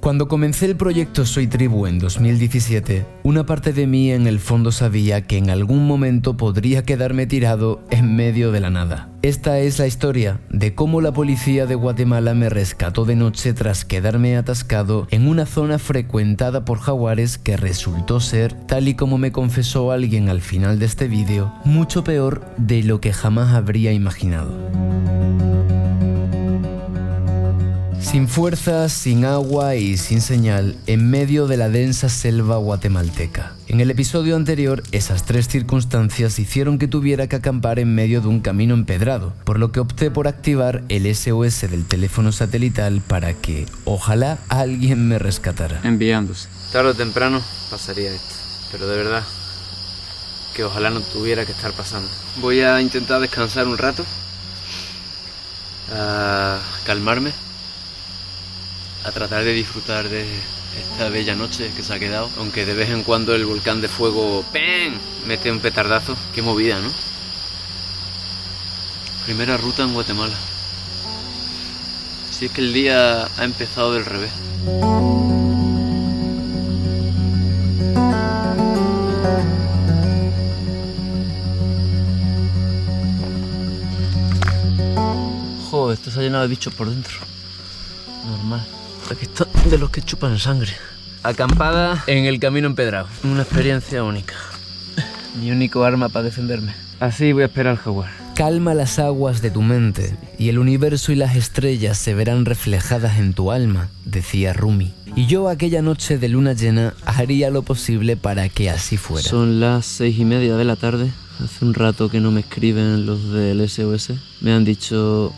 Cuando comencé el proyecto Soy Tribu en 2017, una parte de mí en el fondo sabía que en algún momento podría quedarme tirado en medio de la nada. Esta es la historia de cómo la policía de Guatemala me rescató de noche tras quedarme atascado en una zona frecuentada por jaguares que resultó ser, tal y como me confesó alguien al final de este vídeo, mucho peor de lo que jamás habría imaginado. Sin fuerzas, sin agua y sin señal, en medio de la densa selva guatemalteca. En el episodio anterior, esas tres circunstancias hicieron que tuviera que acampar en medio de un camino empedrado, por lo que opté por activar el SOS del teléfono satelital para que, ojalá, alguien me rescatara. Enviándose. Tarde o temprano pasaría esto, pero de verdad, que ojalá no tuviera que estar pasando. Voy a intentar descansar un rato, a calmarme, a tratar de disfrutar de esta bella noche que se ha quedado, aunque de vez en cuando el volcán de fuego ¡pam! Mete un petardazo. Qué movida, ¿no? Primera ruta en Guatemala. Si es que el día ha empezado del revés. Joder, esto se ha llenado de bichos por dentro. Normal. Aquí está de los que chupan sangre. Acampada en el camino empedrado. Una experiencia única. Mi único arma para defenderme. Así voy a esperar al jaguar. Calma las aguas de tu mente y el universo y las estrellas se verán reflejadas en tu alma, decía Rumi. Y yo aquella noche de luna llena haría lo posible para que así fuera. Son las 6:30 de la tarde. Hace un rato que no me escriben los del SOS. Me han dicho: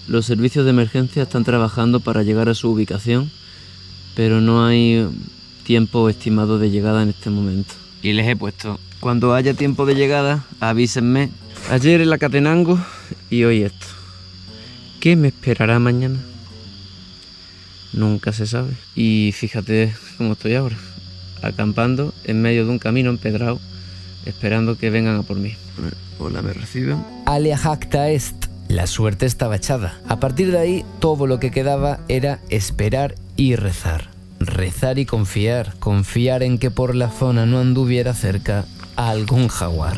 los servicios de emergencia están trabajando para llegar a su ubicación, pero no hay tiempo estimado de llegada en este momento. Y les he puesto: cuando haya tiempo de llegada, avísenme. Ayer el Acatenango y hoy esto. ¿Qué me esperará mañana? Nunca se sabe. Y fíjate cómo estoy ahora, acampando en medio de un camino empedrado, esperando que vengan a por mí. Hola, ¿me reciben? Alea jacta est. La suerte estaba echada. A partir de ahí, todo lo que quedaba era esperar y rezar. Rezar y confiar. Confiar en que por la zona no anduviera cerca algún jaguar.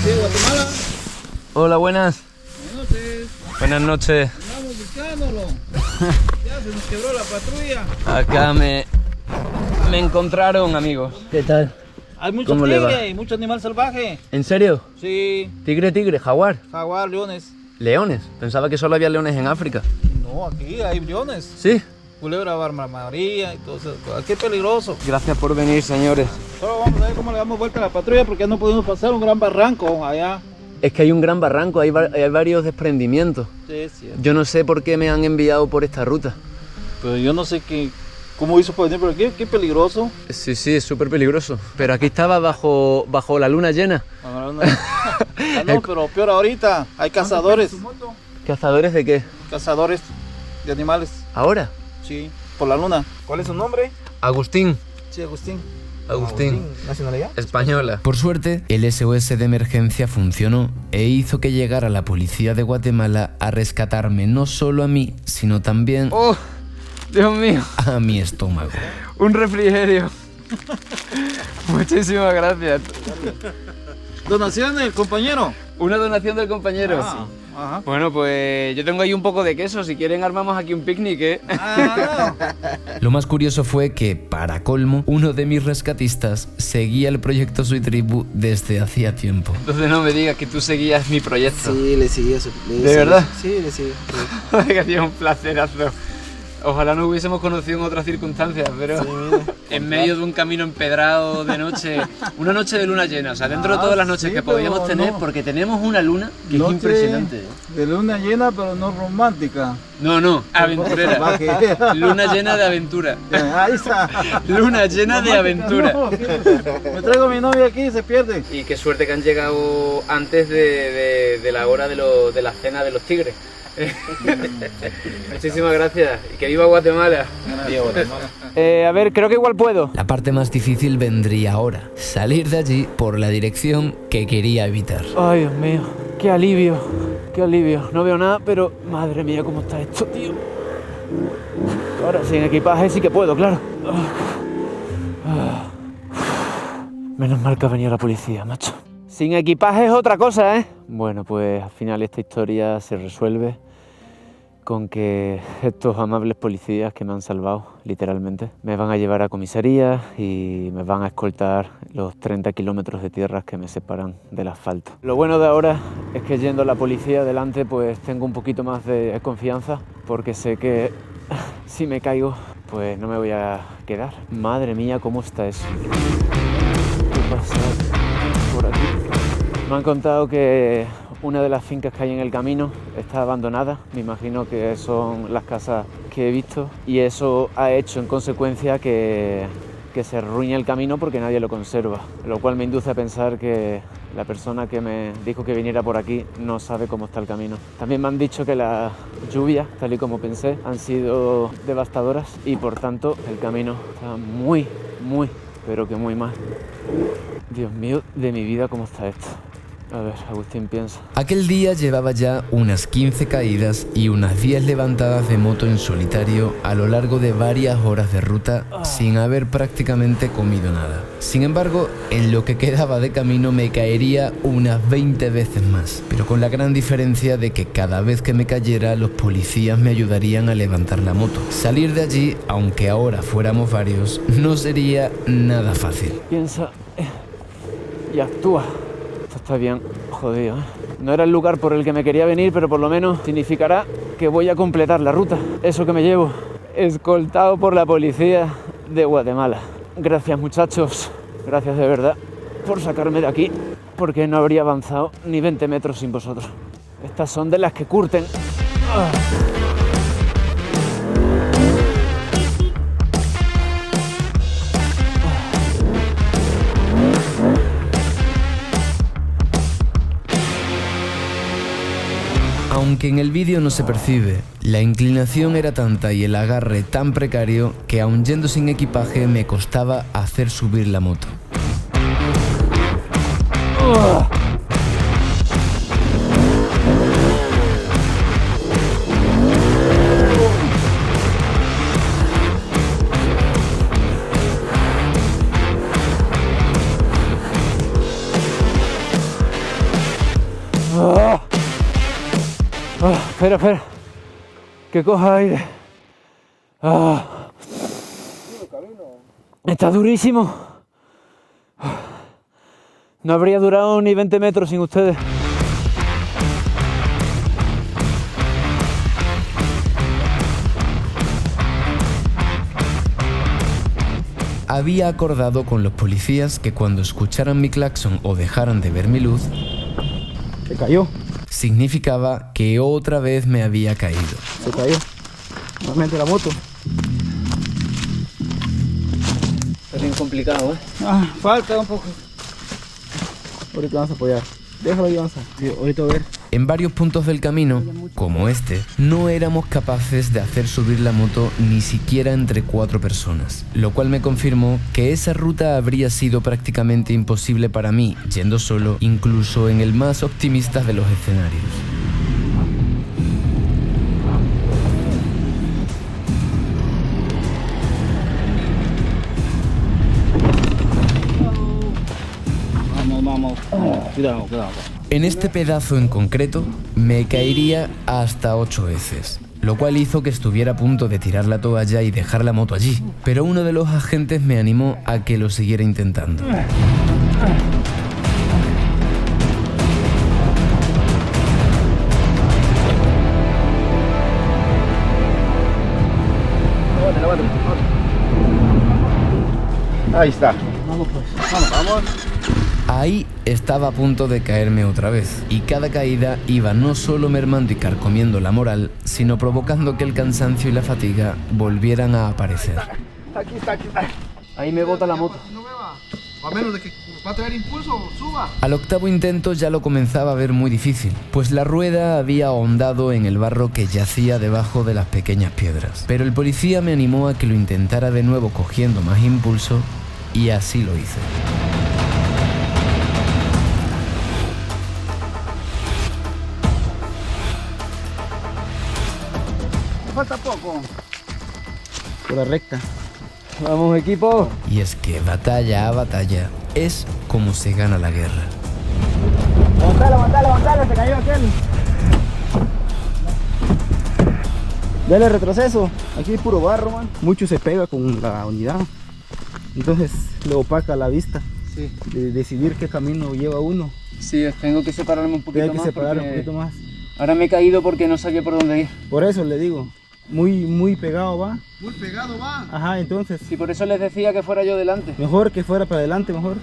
Guatemala. Hola, buenas. Buenas noches. Buenas noches. Estamos buscándolo. Ya se nos quebró la patrulla. Acá me encontraron, amigos. ¿Qué tal? Hay mucho tigre y mucho animal salvaje. ¿En serio? Sí. Tigre, jaguar. Jaguar, leones. ¿Leones? Pensaba que solo había leones en África. No, aquí hay leones. ¿Sí? Culebra barba maría y todo eso. Aquí es peligroso. Gracias por venir, señores. Solo vamos a ver cómo le damos vuelta a la patrulla porque ya no podemos pasar un gran barranco allá. Es que hay un gran barranco, hay varios desprendimientos. Sí, sí. Yo no sé por qué me han enviado por esta ruta. Pero yo no sé cómo hizo para venir por aquí. Qué peligroso. Sí, es súper peligroso. Pero aquí estaba bajo la luna llena. Ah, no, pero peor ahorita. Hay cazadores. ¿Cazadores de qué? Cazadores de animales. ¿Ahora? Sí, por la luna. ¿Cuál es su nombre? Agustín. Sí, Agustín. ¿Nacionalidad? Española. Por suerte, el SOS de emergencia funcionó e hizo que llegara la policía de Guatemala a rescatarme no solo a mí, sino también ¡Oh! Dios mío. a mi estómago. Un refrigerio. Muchísimas gracias. ¿Donación del compañero? Una donación del compañero. Ajá. Bueno, pues yo tengo ahí un poco de queso. Si quieren armamos aquí un picnic, ¿eh? Lo más curioso fue que, para colmo, uno de mis rescatistas seguía el proyecto Soy Tribu desde hacía tiempo. Entonces no me digas que tú seguías mi proyecto. Sí, le seguí eso. ¿De verdad? Sí, le seguí. Que ha sido un placerazo. Ojalá no hubiésemos conocido en otras circunstancias, pero en medio de un camino empedrado de noche, una noche de luna llena, o sea, dentro de todas las noches que podíamos tener, porque tenemos una luna que es impresionante. De luna llena, pero no romántica. No, aventurera. Luna llena de aventura. Ahí está. Luna llena de aventura. No, me traigo a mi novia aquí y se pierde. Y qué suerte que han llegado antes de la hora de la cena de los tigres. Muchísimas gracias y que viva Guatemala. Viva Guatemala. A ver, creo que igual puedo. La parte más difícil vendría ahora, salir de allí por la dirección que quería evitar. Ay, Dios mío, qué alivio, qué alivio. No veo nada, pero madre mía, cómo está esto, tío. Ahora, sin equipaje sí que puedo, claro. Menos mal que ha venido la policía, macho. Sin equipaje es otra cosa, ¿eh? Bueno, pues al final esta historia se resuelve con que estos amables policías que me han salvado, literalmente, me van a llevar a comisaría y me van a escoltar los 30 kilómetros de tierras que me separan del asfalto. Lo bueno de ahora es que yendo a la policía delante, pues tengo un poquito más de confianza, porque sé que si me caigo, pues no me voy a quedar. Madre mía, ¿cómo está eso? ¿Qué pasa por aquí? Me han contado que una de las fincas que hay en el camino está abandonada, me imagino que son las casas que he visto, y eso ha hecho en consecuencia que se arruine el camino porque nadie lo conserva, lo cual me induce a pensar que la persona que me dijo que viniera por aquí no sabe cómo está el camino. También me han dicho que las lluvias, tal y como pensé, han sido devastadoras y por tanto el camino está muy, pero que muy mal. Dios mío, de mi vida, ¿cómo está esto? A ver, Agustín, piensa. Aquel día llevaba ya unas 15 caídas y unas 10 levantadas de moto en solitario a lo largo de varias horas de ruta sin haber prácticamente comido nada. Sin embargo, en lo que quedaba de camino me caería unas 20 veces más, pero con la gran diferencia de que cada vez que me cayera los policías me ayudarían a levantar la moto. Salir de allí, aunque ahora fuéramos varios, no sería nada fácil. Piensa y actúa. Está bien jodido, ¿eh? No era el lugar por el que me quería venir, pero por lo menos significará que voy a completar la ruta. Eso que me llevo, escoltado por la policía de Guatemala. Gracias, muchachos, gracias de verdad por sacarme de aquí, porque no habría avanzado ni 20 metros sin vosotros. Estas son de las que curten. Aunque en el vídeo no se percibe, la inclinación era tanta y el agarre tan precario que aun yendo sin equipaje me costaba hacer subir la moto. Espera, que coja aire. Está durísimo. No habría durado ni 20 metros sin ustedes. Había acordado con los policías que cuando escucharan mi claxon o dejaran de ver mi luz, Se cayó. significaba que otra vez me había caído. Se cayó. Nuevamente la moto. Está bien complicado, ¿eh? Falta un poco. Ahorita vamos a apoyar. Déjalo y avanza. Sí, ahorita a ver. En varios puntos del camino, como este, no éramos capaces de hacer subir la moto ni siquiera entre 4 personas, lo cual me confirmó que esa ruta habría sido prácticamente imposible para mí, yendo solo, incluso en el más optimista de los escenarios. Vamos. Cuidado. En este pedazo en concreto, me caería hasta 8 veces, lo cual hizo que estuviera a punto de tirar la toalla y dejar la moto allí, pero uno de los agentes me animó a que lo siguiera intentando. Ahí está. Vamos pues. Vamos. Ahí estaba a punto de caerme otra vez, y cada caída iba no solo mermando y carcomiendo la moral, sino provocando que el cansancio y la fatiga volvieran a aparecer. Aquí está. Ahí me bota la moto. A menos de que va a traer impulso, suba. Al octavo intento ya lo comenzaba a ver muy difícil, pues la rueda había ahondado en el barro que yacía debajo de las pequeñas piedras. Pero el policía me animó a que lo intentara de nuevo cogiendo más impulso y así lo hice. Falta poco. Por la recta. Vamos, equipo. Y es que batalla a batalla es como se gana la guerra. Levantala, se cayó aquel. Dale retroceso. Aquí hay puro barro, man. Mucho se pega con la unidad. Entonces le opaca la vista. Sí. De decidir qué camino lleva uno. Sí, tengo que separarme un poquito Hay que más. separar un poquito más. Ahora me he caído porque no sabía por dónde ir. Por eso le digo. Muy pegado va. Muy pegado va. Ajá, entonces. Sí, por eso les decía que fuera yo delante. Mejor que fuera para adelante, mejor.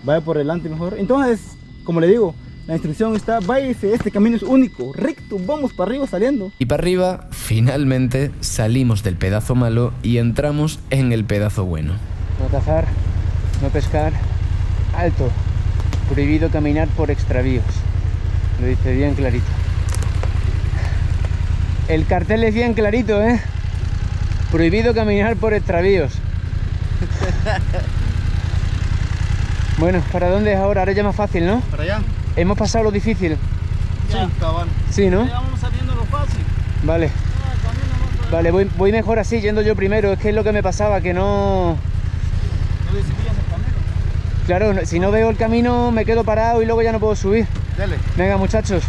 Vaya por delante mejor. Entonces, como le digo, la instrucción está, váyase, este camino es único, recto, vamos para arriba saliendo. Y para arriba, finalmente, salimos del pedazo malo y entramos en el pedazo bueno. No cazar, no pescar, alto. Prohibido caminar por extravíos. Lo dice bien clarito. El cartel es bien clarito, ¿eh? Prohibido caminar por extravíos. Bueno, ¿para dónde es ahora? Ahora ya más fácil, ¿no? Para allá. Hemos pasado lo difícil. Sí, cabal. Sí, ¿no? Ya vamos saliendo lo fácil. Vale. Vale, voy mejor así, yendo yo primero. Es que es lo que me pasaba, que no... No decidías el camino. Claro, si no veo el camino me quedo parado y luego ya no puedo subir. Dale. Venga, muchachos.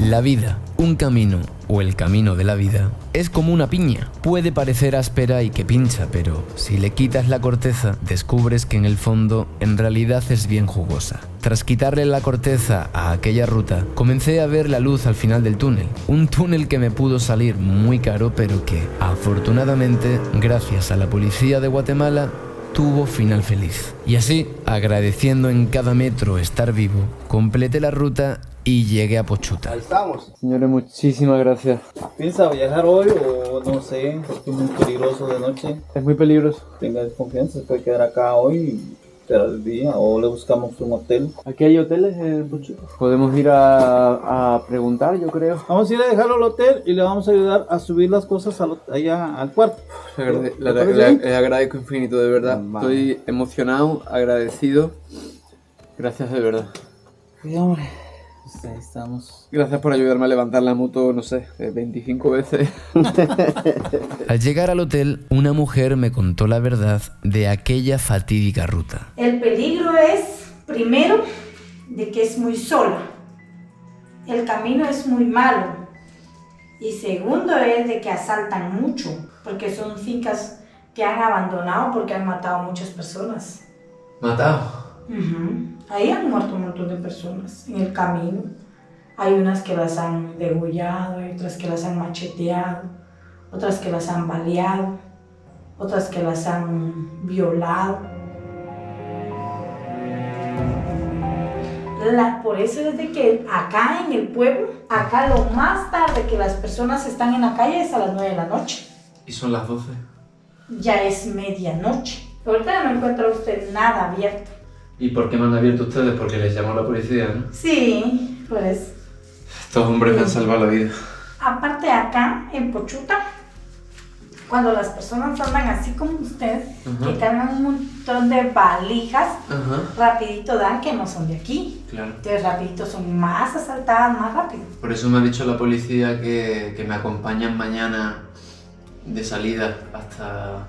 La vida, un camino o el camino de la vida, es como una piña. Puede parecer áspera y que pincha, pero si le quitas la corteza, descubres que en el fondo en realidad es bien jugosa. Tras quitarle la corteza a aquella ruta, comencé a ver la luz al final del túnel. Un túnel que me pudo salir muy caro, pero que, afortunadamente, gracias a la policía de Guatemala, tuvo final feliz. Y así, agradeciendo en cada metro estar vivo, completé la ruta y llegué a Pochuta. Ahí estamos. Señores, muchísimas gracias. ¿Piensa viajar hoy o no sé? Porque es muy peligroso de noche. Es muy peligroso. Tenga desconfianza, se puede quedar acá hoy y esperar el día o le buscamos un hotel. ¿Aquí hay hoteles en Pochuta? Podemos ir a preguntar, yo creo. Vamos a ir a dejarlo al hotel y le vamos a ayudar a subir las cosas allá al cuarto. Le agradezco infinito, de verdad. Vale. Estoy emocionado, agradecido. Gracias, de verdad. Sí, hombre. Pues ahí estamos. Gracias por ayudarme a levantar la moto, no sé, 25 veces. Al llegar al hotel, una mujer me contó la verdad de aquella fatídica ruta. El peligro es, primero, de que es muy sola. El camino es muy malo. Y segundo es de que asaltan mucho, porque son fincas que han abandonado porque han matado a muchas personas. ¿Matado? Ahí han muerto un montón de personas en el camino. Hay unas que las han degollado, hay otras que las han macheteado, otras que las han baleado, otras que las han violado. Por eso es de que acá en el pueblo, acá lo más tarde que las personas están en la calle es a las 9 de la noche. ¿Y son las 12? Ya es medianoche. Ahorita no encuentra usted nada abierto. ¿Y por qué me han abierto ustedes? Porque les llamó la policía, ¿no? Sí, pues. Estos hombres me han salvado la vida. Aparte acá, en Pochuta, cuando las personas andan así como usted, que cargan un montón de valijas, rapidito dan que no son de aquí. Claro. Entonces rapidito son más asaltadas, más rápido. Por eso me ha dicho la policía que me acompañan mañana de salida hasta...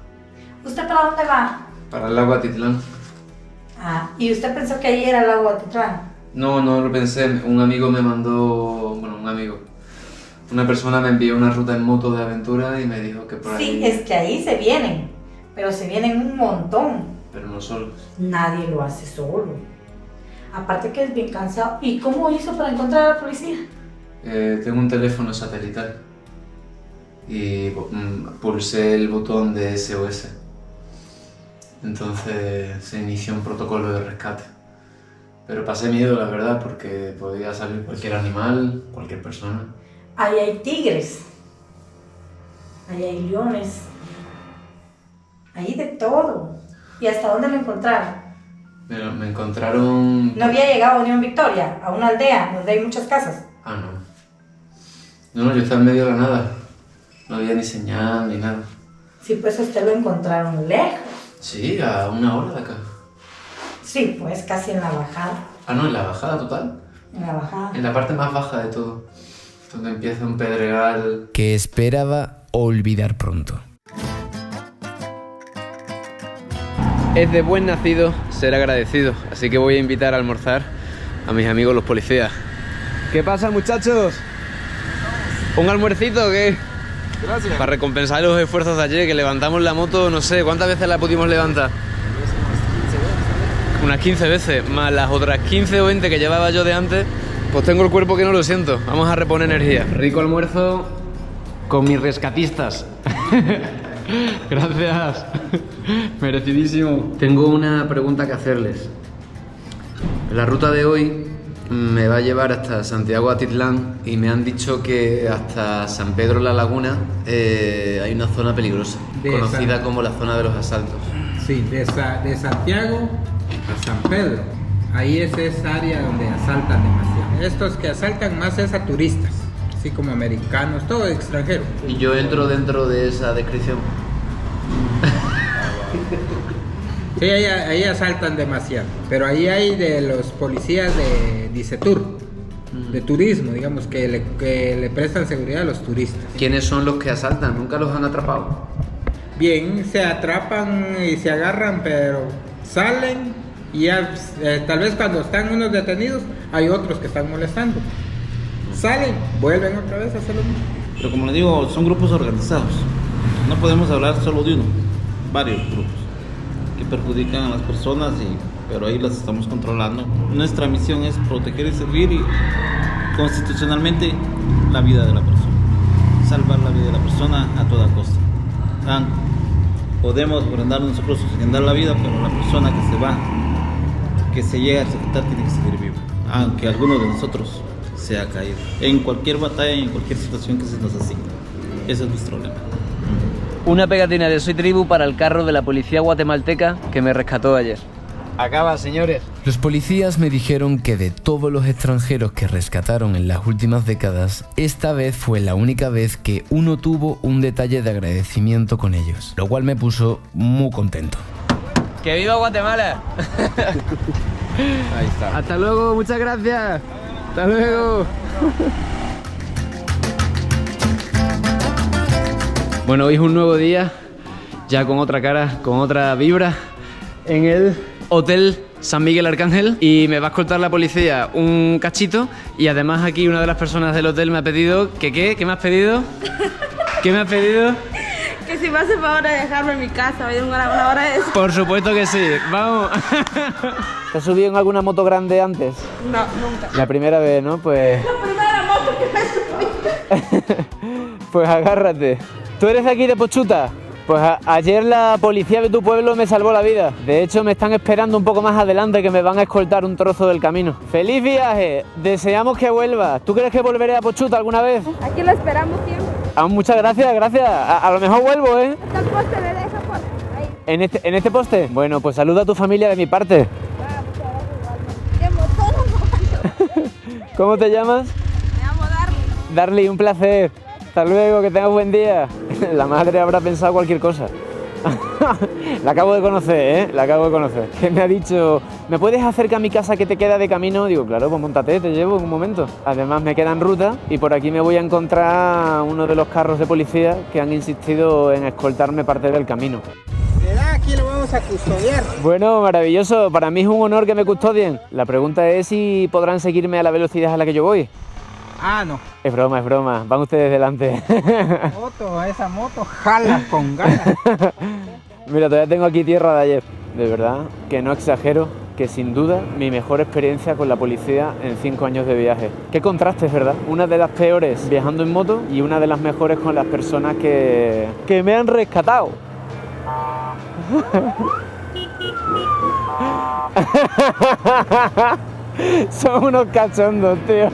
¿Usted para dónde va? para el lago Atitlán. Ah, ¿y usted pensó que ahí era el lago Atitlán? No lo pensé. Un amigo me mandó... Una persona me envió una ruta en moto de aventura y me dijo que por ahí... Sí, es que ahí se vienen, pero se vienen un montón. Pero no solos. Nadie lo hace solo. Aparte que es bien cansado. ¿Y cómo hizo para encontrar a la policía? Tengo un teléfono satelital. y pulsé el botón de SOS. Entonces se inició un protocolo de rescate. Pero pasé miedo, la verdad, porque podía salir cualquier animal, cualquier persona. Ahí hay tigres, ahí hay leones, ahí de todo. ¿Y hasta dónde lo encontraron? Me encontraron... No había llegado a Unión Victoria, a una aldea donde hay muchas casas. Ah, no. No, yo estaba en medio de la nada. No había ni señal ni nada. Sí, pues usted lo encontraron lejos. Sí, a 1 hora de acá. Sí, pues casi en la bajada. Ah, no, en la bajada total. En la bajada. En la parte más baja de todo. Donde empieza un pedregal que esperaba olvidar pronto. Es de buen nacido ser agradecido, así que voy a invitar a almorzar a mis amigos los policías. ¿Qué pasa, muchachos? ¿Un almuercito o qué? Gracias. Para recompensar los esfuerzos de ayer, que levantamos la moto, no sé, ¿cuántas veces la pudimos levantar? Unas 15 veces, más las otras 15 o 20 que llevaba yo de antes, pues tengo el cuerpo que no lo siento. Vamos a reponer energía. Rico almuerzo con mis rescatistas. Gracias. Merecidísimo. Tengo una pregunta que hacerles. La ruta de hoy me va a llevar hasta Santiago Atitlán y me han dicho que hasta San Pedro la Laguna hay una zona peligrosa, conocida como la zona de los asaltos. Sí, de Santiago a San Pedro. Ahí es esa área donde asaltan demasiado. Estos que asaltan más es a turistas, así como americanos, todo extranjero. Y yo entro dentro de esa descripción. Sí, ahí asaltan demasiado. Pero ahí hay de los policías de Dicetur, de turismo, digamos, que le prestan seguridad a los turistas. ¿Quiénes son los que asaltan? ¿Nunca los han atrapado? Bien, se atrapan y se agarran, pero salen y ya, tal vez cuando están unos detenidos, hay otros que están molestando. Salen, vuelven otra vez a hacer lo mismo. Pero como le digo, son grupos organizados. No podemos hablar solo de uno, varios grupos que perjudican a las personas, pero ahí las estamos controlando. Nuestra misión es proteger y servir y constitucionalmente la vida de la persona, salvar la vida de la persona a toda costa. Podemos brindar nosotros sin dar la vida, pero la persona que se va, que se llega a executar, tiene que seguir vivo, aunque alguno de nosotros se ha caído en cualquier batalla y en cualquier situación que se nos asigne. Ese es nuestro lema. Una pegatina de Soy Tribu para el carro de la policía guatemalteca que me rescató ayer. Acaba, señores. Los policías me dijeron que de todos los extranjeros que rescataron en las últimas décadas, esta vez fue la única vez que uno tuvo un detalle de agradecimiento con ellos, lo cual me puso muy contento. ¡Que viva Guatemala! Ahí está. Hasta luego, muchas gracias. Hasta luego. Bueno, hoy es un nuevo día, ya con otra cara, con otra vibra, en el Hotel San Miguel Arcángel, y me va a escoltar la policía un cachito, y además aquí una de las personas del hotel me ha pedido que ¿qué me has pedido? ¿Qué me has pedido? Que si me hace favor de dejarme en mi casa, voy a una hora de eso. Por supuesto que sí, vamos. ¿Te has subido en alguna moto grande antes? No, nunca. La primera vez, ¿no? Pues... La primera moto que me subí. Pues agárrate. ¿Tú eres de aquí de Pochuta? Pues ayer la policía de tu pueblo me salvó la vida. De hecho, me están esperando un poco más adelante, que me van a escoltar un trozo del camino. ¡Feliz viaje! Deseamos que vuelvas. ¿Tú crees que volveré a Pochuta alguna vez? Aquí lo esperamos siempre. Ah, muchas gracias, gracias. A lo mejor vuelvo, ¿eh? Hasta el poste me deja por ahí. ¿En este poste? Bueno, pues saluda a tu familia de mi parte. Qué motor, ¿Cómo te llamas? me llamo Darly. Darly, un placer. Hasta luego, que tengas buen día. La madre habrá pensado cualquier cosa. La acabo de conocer, ¿eh? La acabo de conocer. Que me ha dicho, ¿me puedes acercar a mi casa que te queda de camino? Digo, claro, pues móntate, te llevo en un momento. Además me queda en ruta y por aquí me voy a encontrar uno de los carros de policía que han insistido en escoltarme parte del camino. ¿Verdad? Aquí lo vamos a custodiar. Bueno, maravilloso. Para mí es un honor que me custodien. La pregunta es si podrán seguirme a la velocidad a la que yo voy. Ah, no. Es broma, es broma. Van ustedes delante. Esa moto jala con ganas. Mira, todavía tengo aquí tierra de ayer. De verdad, que no exagero, que sin duda mi mejor experiencia con la policía en 5 años de viaje. Qué contrastes, ¿verdad? Una de las peores viajando en moto y una de las mejores con las personas que me han rescatado. Son unos cachondos, tío.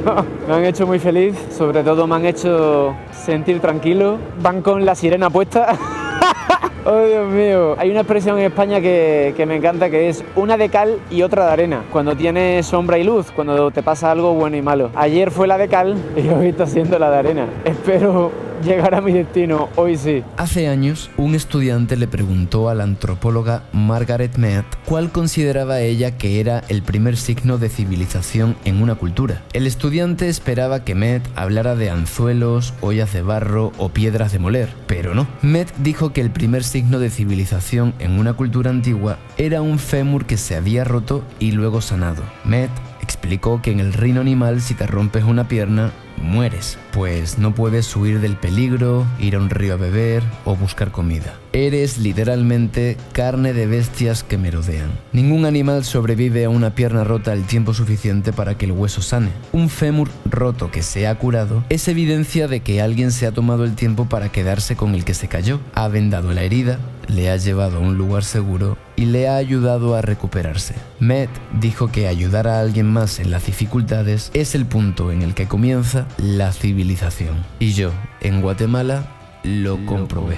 Me han hecho muy feliz, sobre todo me han hecho sentir tranquilo. Van con la sirena puesta. Oh, Dios mío. Hay una expresión en España que me encanta, que es una de cal y otra de arena. Cuando tienes sombra y luz, cuando te pasa algo bueno y malo. Ayer fue la de cal y hoy está siendo la de arena. Espero llegar a mi destino, hoy sí. Hace años, un estudiante le preguntó a la antropóloga Margaret Mead cuál consideraba ella que era el primer signo de civilización en una cultura. El estudiante esperaba que Mead hablara de anzuelos, ollas de barro o piedras de moler, pero no. Mead dijo que el primer signo de civilización en una cultura antigua era un fémur que se había roto y luego sanado. Mead explicó que en el reino animal, si te rompes una pierna, mueres, pues no puedes huir del peligro, ir a un río a beber o buscar comida. Eres literalmente carne de bestias que merodean. Ningún animal sobrevive a una pierna rota el tiempo suficiente para que el hueso sane. Un fémur roto que se ha curado es evidencia de que alguien se ha tomado el tiempo para quedarse con el que se cayó, ha vendado la herida, le ha llevado a un lugar seguro y le ha ayudado a recuperarse. Mead dijo que ayudar a alguien más en las dificultades es el punto en el que comienza la civilización. Y yo, en Guatemala, lo comprobé.